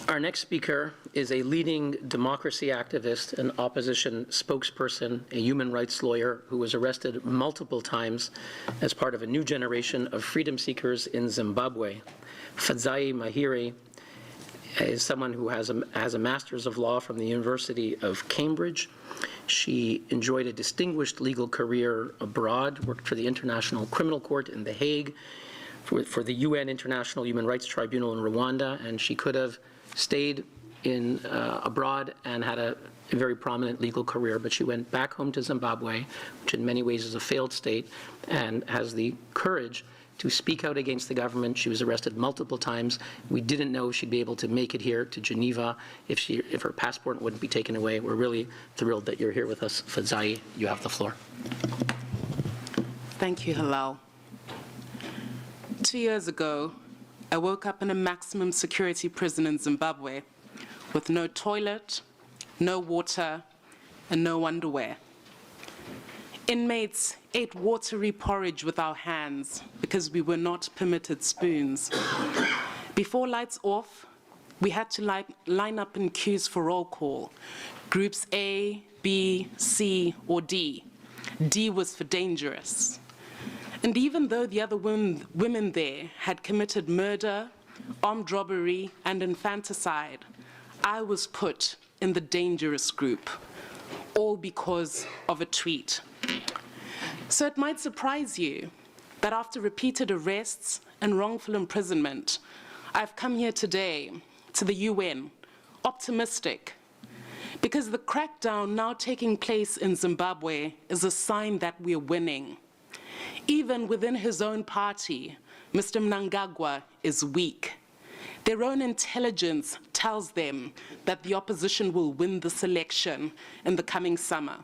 Our next speaker is a leading democracy activist, an opposition spokesperson, a human rights lawyer who was arrested multiple times as part of a new generation of freedom seekers in Zimbabwe. Fadzayi Mahere is someone who has a Master's of Law from the University of Cambridge. She enjoyed a distinguished legal career abroad, worked for the International Criminal Court in The Hague, for the UN International Human Rights Tribunal in Rwanda, and she could have stayed abroad and had a very prominent legal career, but she went back home to Zimbabwe, which in many ways is a failed state, and has the courage to speak out against the government. She was arrested multiple times. We didn't know she'd be able to make it here to Geneva if her passport wouldn't be taken away. We're really thrilled that you're here with us. Fadzayi, you have the floor. Thank you, Halal. 2 years ago, I woke up in a maximum security prison in Zimbabwe with no toilet, no water, and no underwear. Inmates ate watery porridge with our hands because we were not permitted spoons. Before lights off, we had to line up in queues for roll call, groups A, B, C, or D. D was for dangerous. And even though the other women there had committed murder, armed robbery, and infanticide, I was put in the dangerous group, all because of a tweet. So it might surprise you that after repeated arrests and wrongful imprisonment, I've come here today to the UN, optimistic, because the crackdown now taking place in Zimbabwe is a sign that we're winning. Even within his own party, Mr. Mnangagwa is weak. Their own intelligence tells them that the opposition will win this election in the coming summer.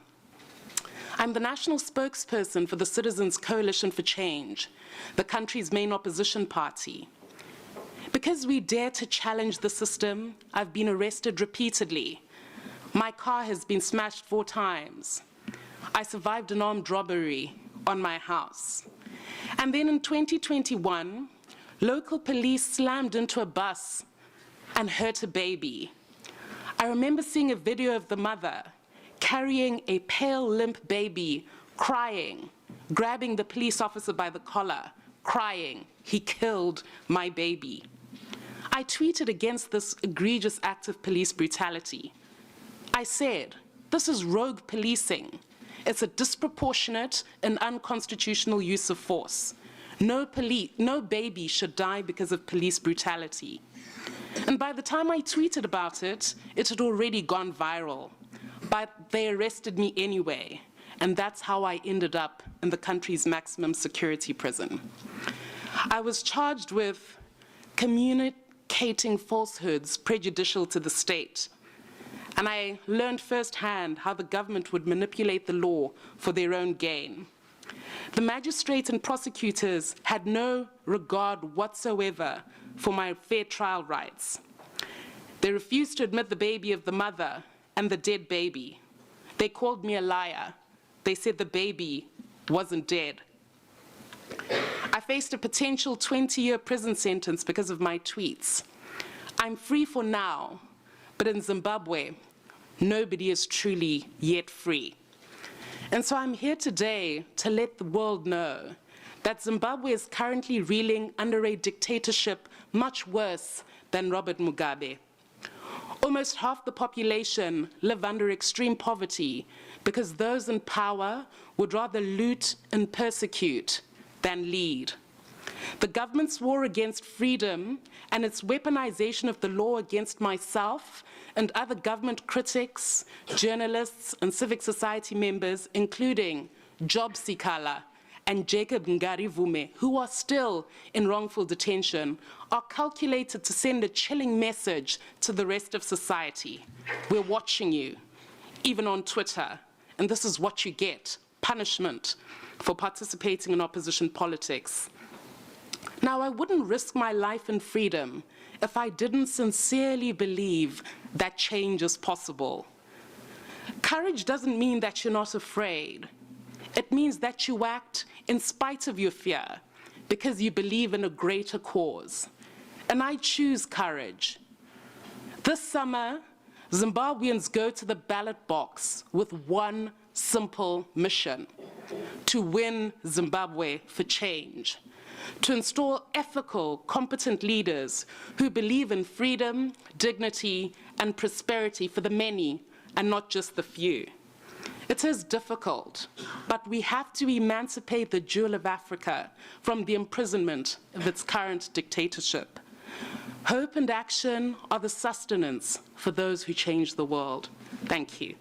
I'm the national spokesperson for the Citizens Coalition for Change, the country's main opposition party. Because we dare to challenge the system, I've been arrested repeatedly. My car has been smashed 4 times. I survived an armed robbery on my house. And then in 2021, local police slammed into a bus and hurt a baby. I remember seeing a video of the mother carrying a pale, limp baby, crying, grabbing the police officer by the collar, crying, "He killed my baby." I tweeted against this egregious act of police brutality. I said, "This is rogue policing. It's a disproportionate and unconstitutional use of force. No baby should die because of police brutality." And by the time I tweeted about it, it had already gone viral. But they arrested me anyway, and that's how I ended up in the country's maximum security prison. I was charged with communicating falsehoods prejudicial to the state. And I learned firsthand how the government would manipulate the law for their own gain. The magistrates and prosecutors had no regard whatsoever for my fair trial rights. They refused to admit the baby of the mother and the dead baby. They called me a liar. They said the baby wasn't dead. I faced a potential 20-year prison sentence because of my tweets. I'm free for now. But in Zimbabwe, nobody is truly yet free. And so I'm here today to let the world know that Zimbabwe is currently reeling under a dictatorship much worse than Robert Mugabe. Almost half the population live under extreme poverty because those in power would rather loot and persecute than lead. The government's war against freedom and its weaponization of the law against myself and other government critics, journalists, and civic society members, including Job Sikala and Jacob Ngarivume, who are still in wrongful detention, are calculated to send a chilling message to the rest of society. We're watching you, even on Twitter, and this is what you get, punishment for participating in opposition politics. Now, I wouldn't risk my life and freedom if I didn't sincerely believe that change is possible. Courage doesn't mean that you're not afraid. It means that you act in spite of your fear because you believe in a greater cause. And I choose courage. This summer, Zimbabweans go to the ballot box with one simple mission: to win Zimbabwe for change, to install ethical, competent leaders who believe in freedom, dignity, and prosperity for the many and not just the few. It is difficult, but we have to emancipate the jewel of Africa from the imprisonment of its current dictatorship. Hope and action are the sustenance for those who change the world. Thank you.